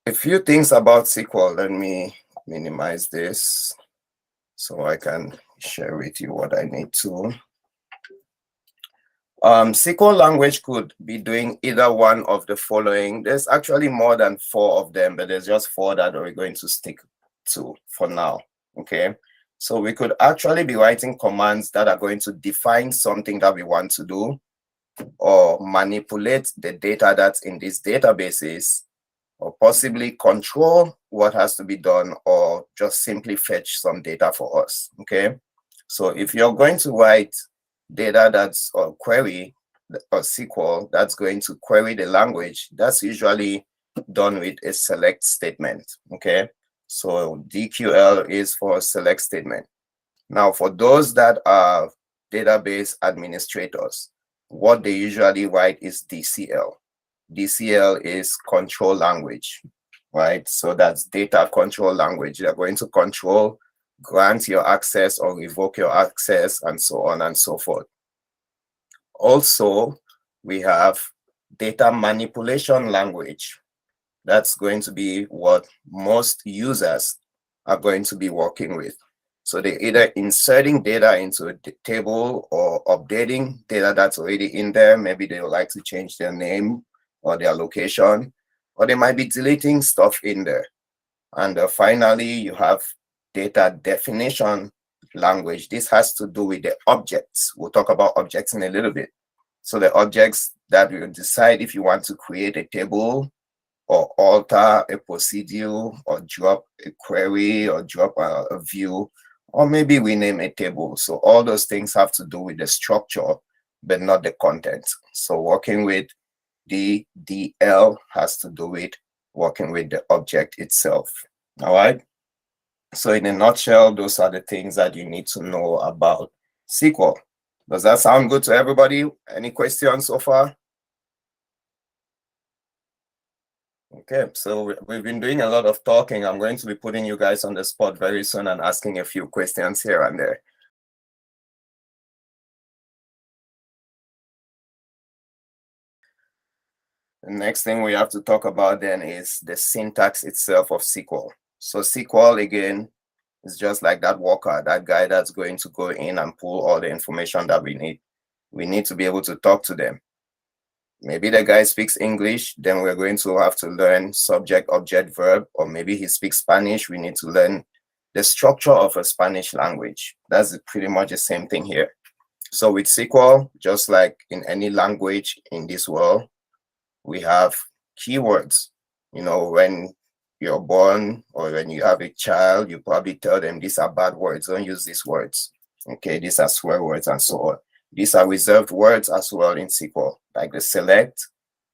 a few things about SQL. Let me minimize this so I can share with you what I need to. SQL language could be doing either one of the following. There's actually more than 4 of them, but there's just 4 that we're going to stick to for now, okay? So we could actually be writing commands that are going to define something that we want to do, or manipulate the data that's in these databases, or possibly control what has to be done, or just simply fetch some data for us, okay? So if you're going to write data that's or query or SQL that's going to query the language, that's usually done with a select statement, okay? So DQL is for select statement. Now, for those that are database administrators, what they usually write is DCL. DCL is control language, right? So that's data control language. They're going to control, grant your access or revoke your access, and so on and so forth. Also, we have data manipulation language. That's going to be what most users are going to be working with. So they're either inserting data into a table or updating data that's already in there. Maybe they would like to change their name or their location, or they might be deleting stuff in there. And finally, you have data definition language. This has to do with the objects. We'll talk about objects in a little bit. So the objects that will decide if you want to create a table or alter a procedure or drop a query or drop a view, or maybe we name a table. So all those things have to do with the structure, but not the content. So working with DDL has to do with working with the object itself. All right. So in a nutshell, those are the things that you need to know about SQL. Does that sound good to everybody? Any questions so far? Okay, so we've been doing a lot of talking. I'm going to be putting you guys on the spot very soon and asking a few questions here and there. The next thing we have to talk about then is the syntax itself of SQL. So SQL, again, is just like that worker, that guy that's going to go in and pull all the information that we need. We need to be able to talk to them. Maybe the guy speaks English, then we're going to have to learn subject, object, verb, or maybe he speaks Spanish. We need to learn the structure of a Spanish language. That's pretty much the same thing here. So with SQL, just like in any language in this world, we have keywords. You know, when you're born or when you have a child, you probably tell them these are bad words, don't use these words. Okay, these are swear words and so on. These are reserved words as well in SQL, like the select,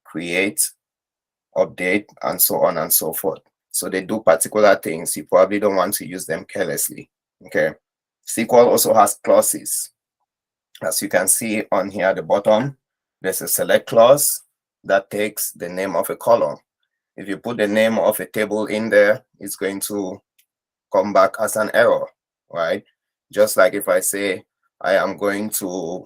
create, update, and so on and so forth. So they do particular things. You probably don't want to use them carelessly, okay? SQL also has clauses. As you can see on here at the bottom, there's a select clause that takes the name of a column. If you put the name of a table in there, it's going to come back as an error, right? Just like if I say, I am going to,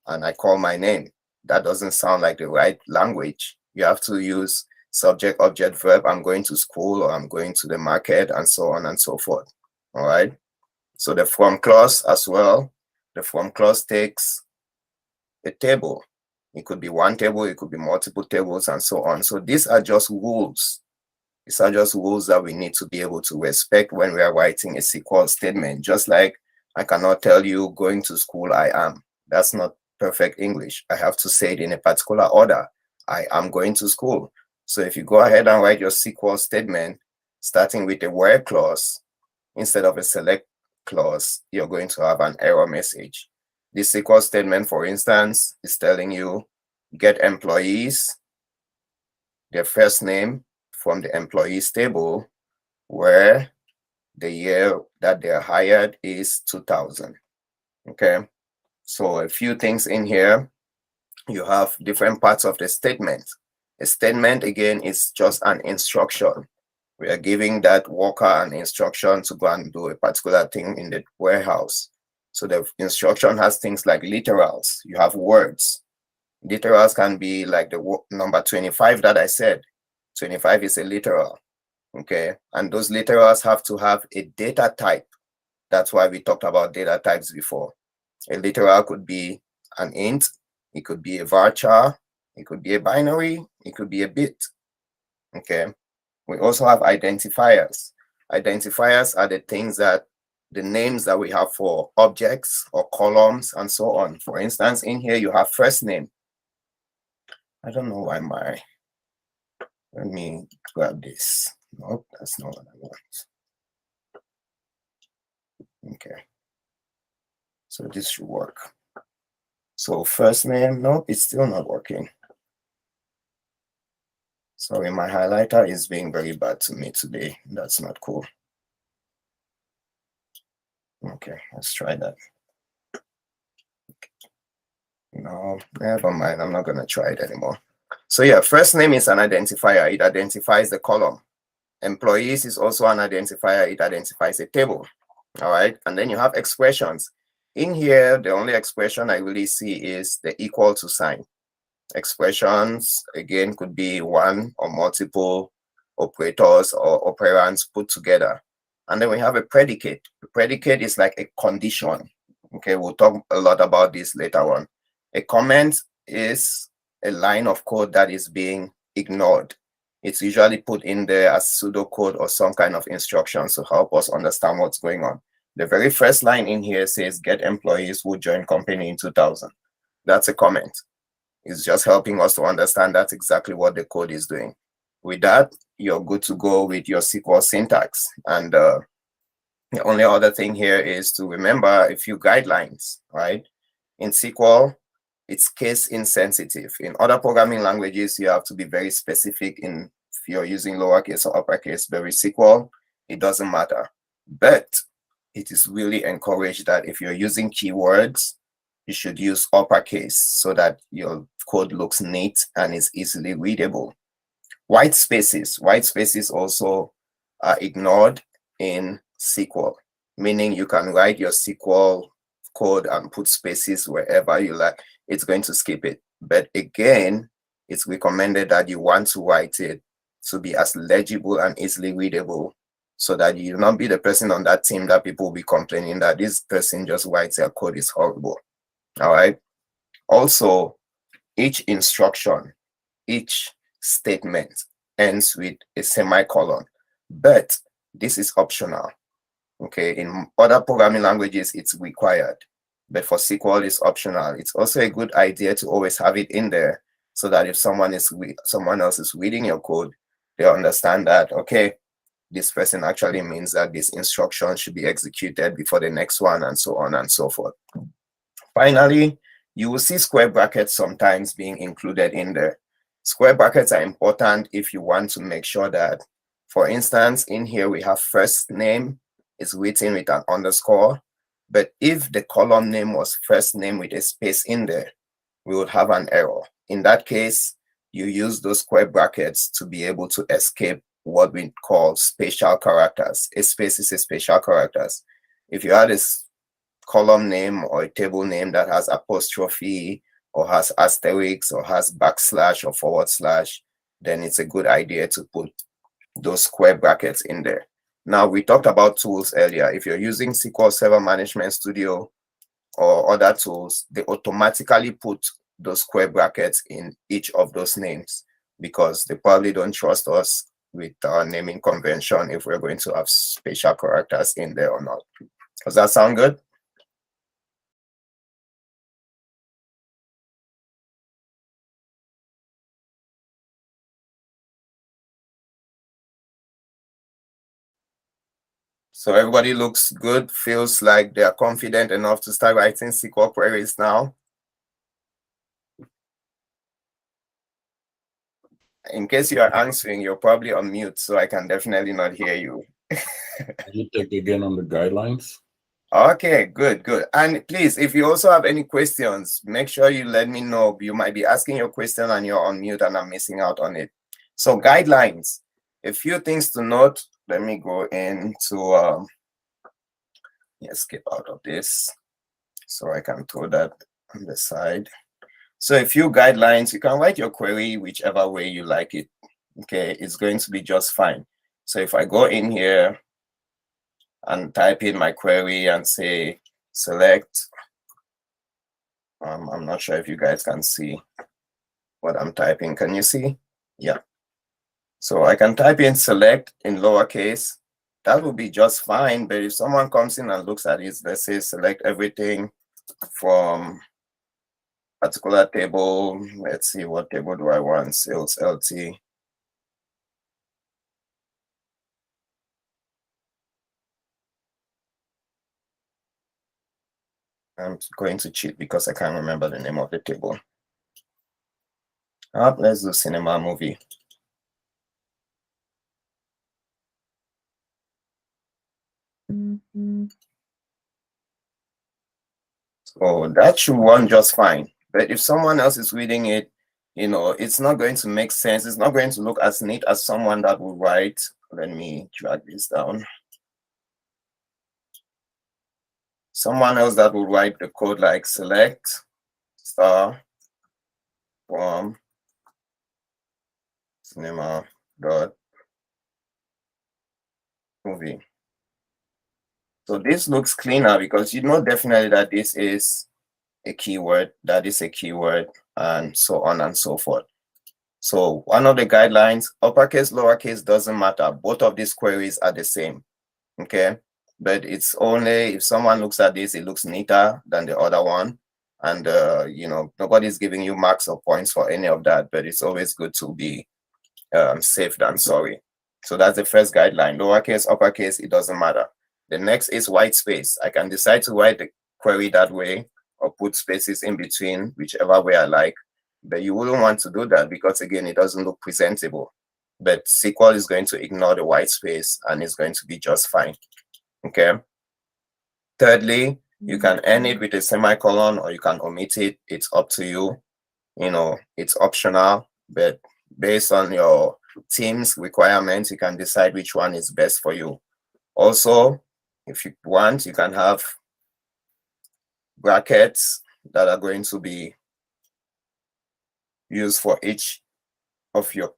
and I call my name, that doesn't sound like the right language. You have to use subject, object, verb. I'm going to school, or I'm going to the market, and so on and so forth. All right. So the from clause as well. The from clause takes a table. It could be one table, it could be multiple tables, and so on. So these are just rules. These are just rules that we need to be able to respect when we are writing a SQL statement. Just like I cannot tell you going to school, I am. That's not perfect English. I have to say it in a particular order. I am going to school. So if you go ahead and write your SQL statement, starting with a where clause instead of a select clause, you're going to have an error message. This SQL statement, for instance, is telling you get employees, their first name from the employees table, where the year that they're hired is 2000. Okay, so a few things in here. You have different parts of the statement. A statement, again, is just an instruction. We are giving that worker an instruction to go and do a particular thing in the warehouse. So the instruction has things like literals. You have words. Literals can be like the number 25 that I said. 25 is a literal. Okay, and those literals have to have a data type. That's why we talked about data types before. A literal could be an int, it could be a varchar, it could be a binary, it could be a bit. Okay, we also have identifiers. Identifiers are the things that the names that we have for objects or columns and so on. For instance, in here you have first name. I don't know why let me grab this. Nope, that's not what I want. Okay, so this should work. So first name, no, it's still not working. Sorry, my highlighter is being very bad to me today. That's not cool. Okay, let's try that. No, never mind. I'm not going to try it anymore. So yeah, first name is an identifier. It identifies the column. Employees is also an identifier. It identifies a table. All right. And then you have expressions. In here, the only expression I really see is the equal to sign. Expressions, again, could be one or multiple operators or operands put together. And then we have a predicate. A predicate is like a condition. Okay, we'll talk a lot about this later on. A comment is a line of code that is being ignored. It's usually put in there as pseudocode or some kind of instructions to help us understand what's going on. The very first line in here says, get employees who joined company in 2000. That's a comment. It's just helping us to understand that's exactly what the code is doing. With that, you're good to go with your SQL syntax. And the only other thing here is to remember a few guidelines, right? In SQL, it's case insensitive. In other programming languages, you have to be very specific if you're using lowercase or uppercase. But with SQL, it doesn't matter. But it is really encouraged that if you're using keywords, you should use uppercase so that your code looks neat and is easily readable. White spaces also are ignored in SQL, meaning you can write your SQL code and put spaces wherever you like. It's going to skip it. But again, it's recommended that you want to write it to be as legible and easily readable so that you will not be the person on that team that people will be complaining that this person just writes their code is horrible. All right. Also, each instruction, each statement ends with a semicolon, but this is optional. Okay. In other programming languages, it's required, but for SQL, it's optional. It's also a good idea to always have it in there so that if someone else is reading your code, they understand that, okay, this person actually means that this instruction should be executed before the next one, and so on and so forth. Finally, you will see square brackets sometimes being included in there. Square brackets are important if you want to make sure that, for instance, in here we have first name is written with an underscore, but if the column name was first name with a space in there, we would have an error. In that case, you use those square brackets to be able to escape what we call special characters. A space is a special characters. If you had this column name or a table name that has apostrophe or has asterisks or has backslash or forward slash, then it's a good idea to put those square brackets in there. Now, we talked about tools earlier. If you're using SQL Server Management Studio or other tools, they automatically put those square brackets in each of those names because they probably don't trust us with our naming convention if we're going to have special characters in there or not. Does that sound good? So everybody looks good, feels like they are confident enough to start writing SQL queries now. In case you are answering, you're probably on mute, so I can definitely not hear you. You take again on the guidelines. Okay, good. And please, if you also have any questions, make sure you let me know. You might be asking your question and you're on mute and I'm missing out on it. So guidelines, a few things to note. Let me go into, skip out of this so I can throw that on the side. So a few guidelines, you can write your query whichever way you like it. Okay, it's going to be just fine. So if I go in here and type in my query and say select, I'm not sure if you guys can see what I'm typing. Can you see? Yeah. So I can type in select in lowercase. That would be just fine. But if someone comes in and looks at it, let's say select everything from particular table. Let's see, what table do I want? Sales LT. I'm going to cheat because I can't remember the name of the table. Let's do cinema movie. So that should run just fine. But if someone else is reading it, you know, it's not going to make sense. It's not going to look as neat as someone that will write. Let me drag this down. Someone else that will write the code like select star from cinema dot movie. So this looks cleaner because you know definitely that this is a keyword, that is a keyword, and so on and so forth. So one of the guidelines, uppercase, lowercase, doesn't matter. Both of these queries are the same, okay? But it's only if someone looks at this, it looks neater than the other one. And, you know, nobody's giving you marks or points for any of that, but it's always good to be safe than sorry. So that's the first guideline. Lowercase, uppercase, it doesn't matter. The next is white space. I can decide to write the query that way or put spaces in between, whichever way I like. But you wouldn't want to do that because, again, it doesn't look presentable. But SQL is going to ignore the white space and it's going to be just fine. Okay. Thirdly, you can end it with a semicolon or you can omit it. It's up to you. You know, it's optional, but based on your team's requirements, you can decide which one is best for you. Also, if you want, you can have brackets that are going to be used for each of your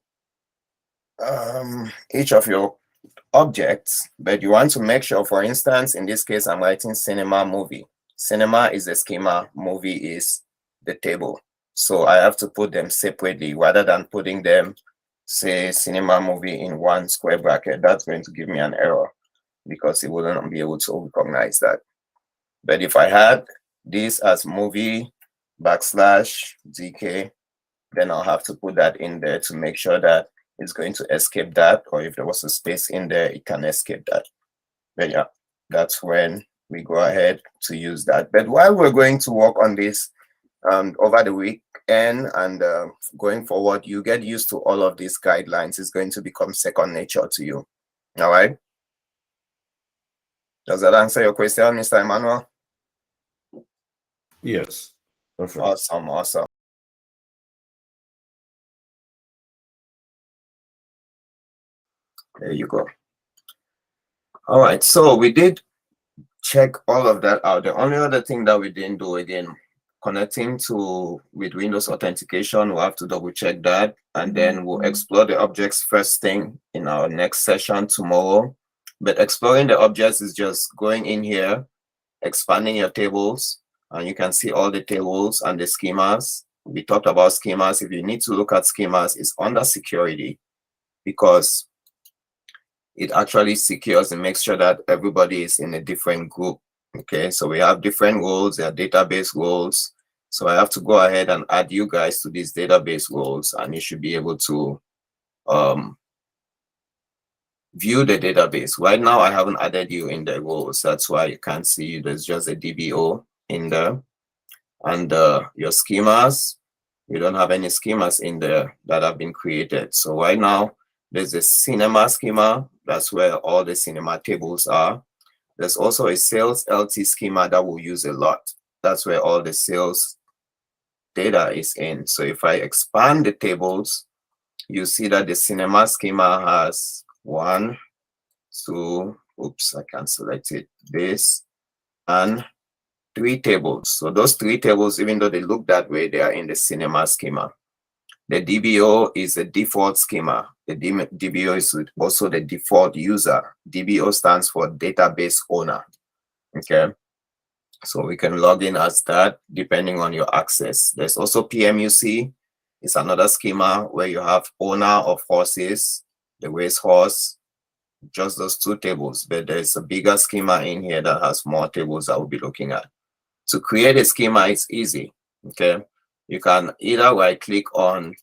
objects, but you want to make sure, for instance, in this case, I'm writing cinema movie. Cinema is the schema, movie is the table. So I have to put them separately rather than putting them, say, cinema movie in one square bracket. That's going to give me an error because it wouldn't be able to recognize that. But if I had this as movie \DK, then I'll have to put that in there to make sure that it's going to escape that, or if there was a space in there, it can escape that. But yeah, that's when we go ahead to use that. But while we're going to work on this over the weekend and going forward, you get used to all of these guidelines. It's going to become second nature to you. All right. Does that answer your question, Mr. Emmanuel? Yes. Perfect. Awesome, awesome. There you go. All right, so we did check all of that out. The only other thing that we didn't do, again, connecting to with Windows authentication, we'll have to double check that, and then we'll explore the objects first thing in our next session tomorrow. But exploring the objects is just going in here, expanding your tables, and you can see all the tables and the schemas. We talked about schemas. If you need to look at schemas, it's under security because it actually secures and makes sure that everybody is in a different group. Okay, so we have different roles, there are database roles. So I have to go ahead and add you guys to these database roles, and you should be able to view the database. Right now, I haven't added you in the roles. That's why you can't see you. There's just a DBO in there. And your schemas, you don't have any schemas in there that have been created. So right now, there's a cinema schema. That's where all the cinema tables are. There's also a sales LT schema that we'll use a lot. That's where all the sales data is in. So if I expand the tables, you see that the cinema schema has 1, 2, oops, I can't select it, this, and 3 tables. So those 3 tables, even though they look that way, they are in the cinema schema. The DBO is the default schema. the DBO is also the default user. DBO stands for database owner. Okay. So we can log in as that depending on your access. There's also PMUC. It's another schema where you have owner of horses, the racehorse, just those two tables. But there's a bigger schema in here that has more tables that we'll be looking at. To create a schema, it's easy. Okay. You can either right click on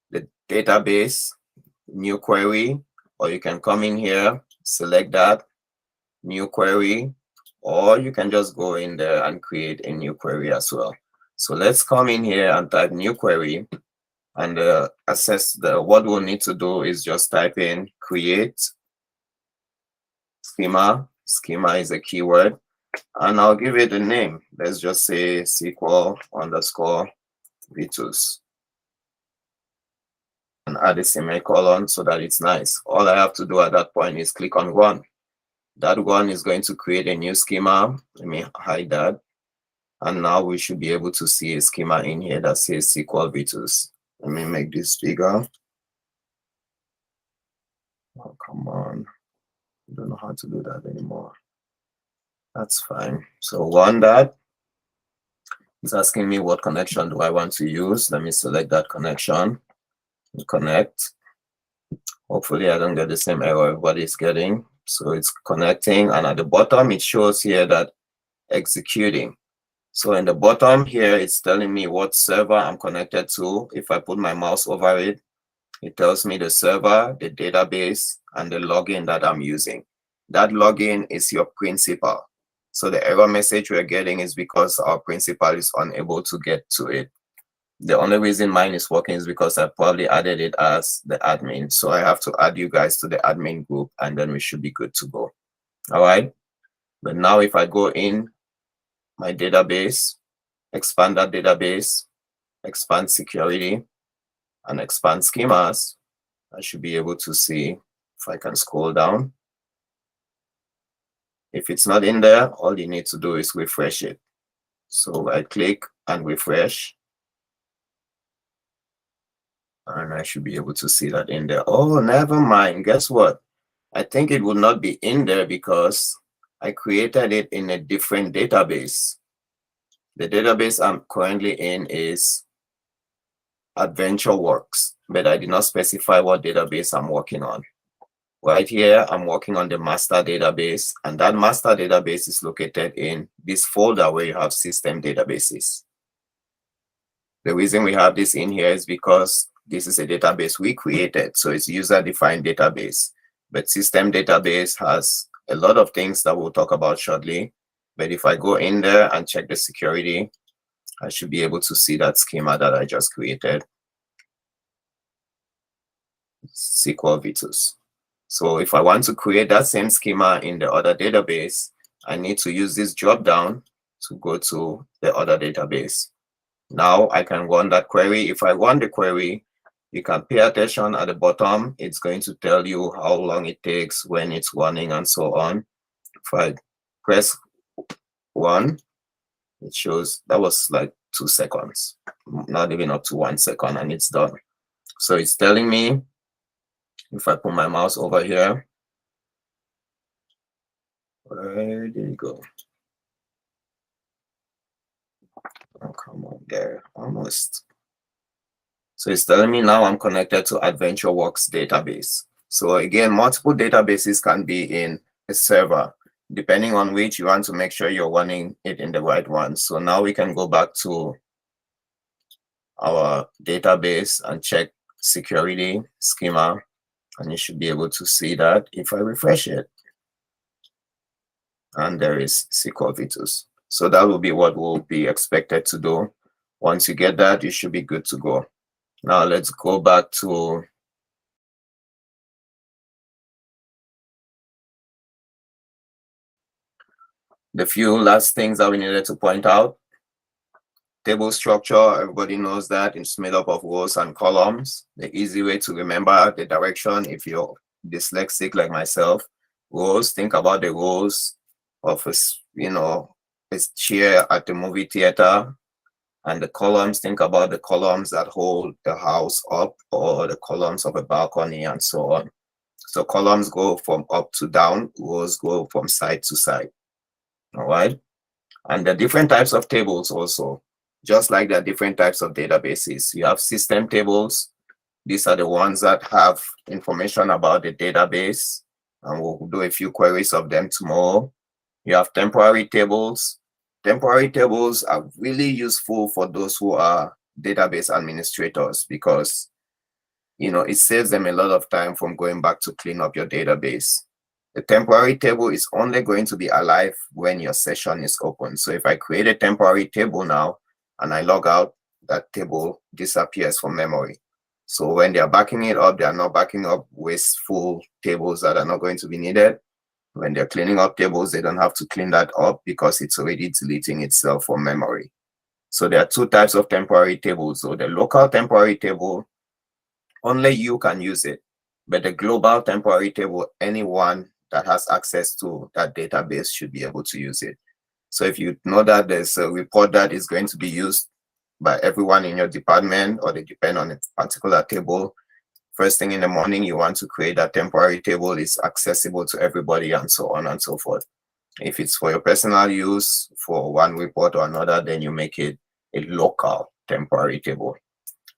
the database, new query, or you can come in here, select that, new query, or you can just go in there and create a new query as well. So let's come in here and type new query, and what we'll need to do is just type in create schema. Schema is a keyword, and I'll give it a name. Let's just say SQL _ Vitus, and add a semicolon so that it's nice. All I have to do at that point is click on run. That one is going to create a new schema. Let me hide that. And now we should be able to see a schema in here that says SQL Vitus. Let me make this bigger. Oh, come on. I don't know how to do that anymore. That's fine. So run that. It's asking me what connection do I want to use. Let me select that connection and connect. Hopefully I don't get the same error everybody's getting. So it's connecting, and at the bottom it shows here that executing. So in the bottom here, it's telling me what server I'm connected to. If I put my mouse over it, it tells me the server, the database, and the login that I'm using. That login is your principal. So the error message we're getting is because our principal is unable to get to it. The only reason mine is working is because I probably added it as the admin. So I have to add you guys to the admin group, and then we should be good to go. All right. But now if I go in my database, expand that database, expand security, and expand schemas, I should be able to see if I can scroll down. If it's not in there, all you need to do is refresh it. So I click and refresh, and I should be able to see that in there. Oh, never mind. Guess what? I think it will not be in there because I created it in a different database. The database I'm currently in is AdventureWorks, but I did not specify what database I'm working on. Right here, I'm working on the master database, and that master database is located in this folder where you have system databases. The reason we have this in here is because this is a database we created, so it's user-defined database. But system database has a lot of things that we'll talk about shortly. But if I go in there and check the security, I should be able to see that schema that I just created. SQL Vitus. So if I want to create that same schema in the other database, I need to use this drop down to go to the other database. Now I can run that query. If I run the query, you can pay attention at the bottom. It's going to tell you how long it takes, when it's running, and so on. If I press 1, it shows that was like 2 seconds, not even up to 1 second, and it's done. So it's telling me, if I put my mouse over here, where did it go? Oh, come on, there, almost. So it's telling me now I'm connected to AdventureWorks database. So again, multiple databases can be in a server, depending on which you want to make sure you're running it in the right one. So now we can go back to our database and check security schema, and you should be able to see that if I refresh it. And there is SQL Vitus. So that will be what will be expected to do. Once you get that, you should be good to go. Now let's go back to the few last things that we needed to point out. Table structure, everybody knows that it's made up of rows and columns. The easy way to remember the direction, if you're dyslexic like myself, rows, think about the rows of a chair at the movie theater, And the columns, think about the columns that hold the house up, or the columns of a balcony, and so on. So columns go from up to down, rows go from side to side. All right. And the different types of tables also, just like there are different types of databases. You have system tables. These are the ones that have information about the database, and we'll do a few queries of them tomorrow. You have temporary tables. Temporary tables are really useful for those who are database administrators, because it saves them a lot of time from going back to clean up your database. The temporary table is only going to be alive when your session is open. So if I create a temporary table now and I log out, that table disappears from memory. So when they're backing it up, they are not backing up wasteful tables that are not going to be needed. When they're cleaning up tables, they don't have to clean that up because it's already deleting itself from memory. So there are two types of temporary tables. So the local temporary table, only you can use it. But the global temporary table, anyone that has access to that database should be able to use it. So if you know that there's a report that is going to be used by everyone in your department, or they depend on a particular table, first thing in the morning, you want to create that temporary table is accessible to everybody, and so on and so forth. If it's for your personal use for one report or another, then you make it a local temporary table.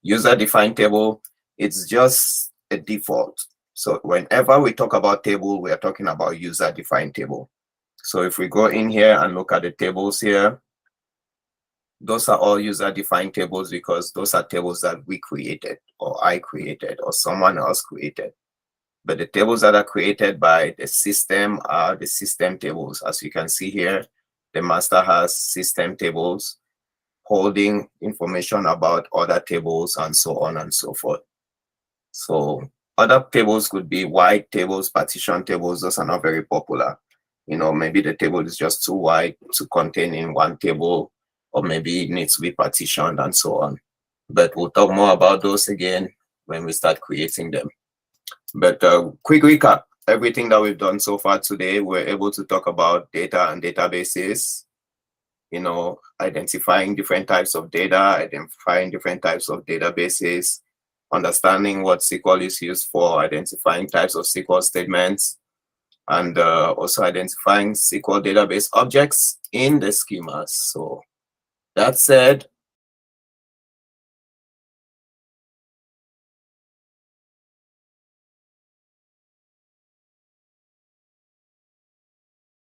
User-defined table, it's just a default. So whenever we talk about table, we are talking about user-defined table. So if we go in here and look at the tables here, those are all user-defined tables, because those are tables that we created, or I created, or someone else created. But the tables that are created by the system are the system tables. As you can see here, the master has system tables holding information about other tables, and so on and so forth. So other tables could be wide tables, partition tables. Those are not very popular. Maybe the table is just too wide to contain in one table, or maybe it needs to be partitioned, and so on. But we'll talk more about those again when we start creating them. But quick recap, everything that we've done so far today, we're able to talk about data and databases, identifying different types of data, identifying different types of databases, understanding what SQL is used for, identifying types of SQL statements, and also identifying SQL database objects in the schemas. So that said,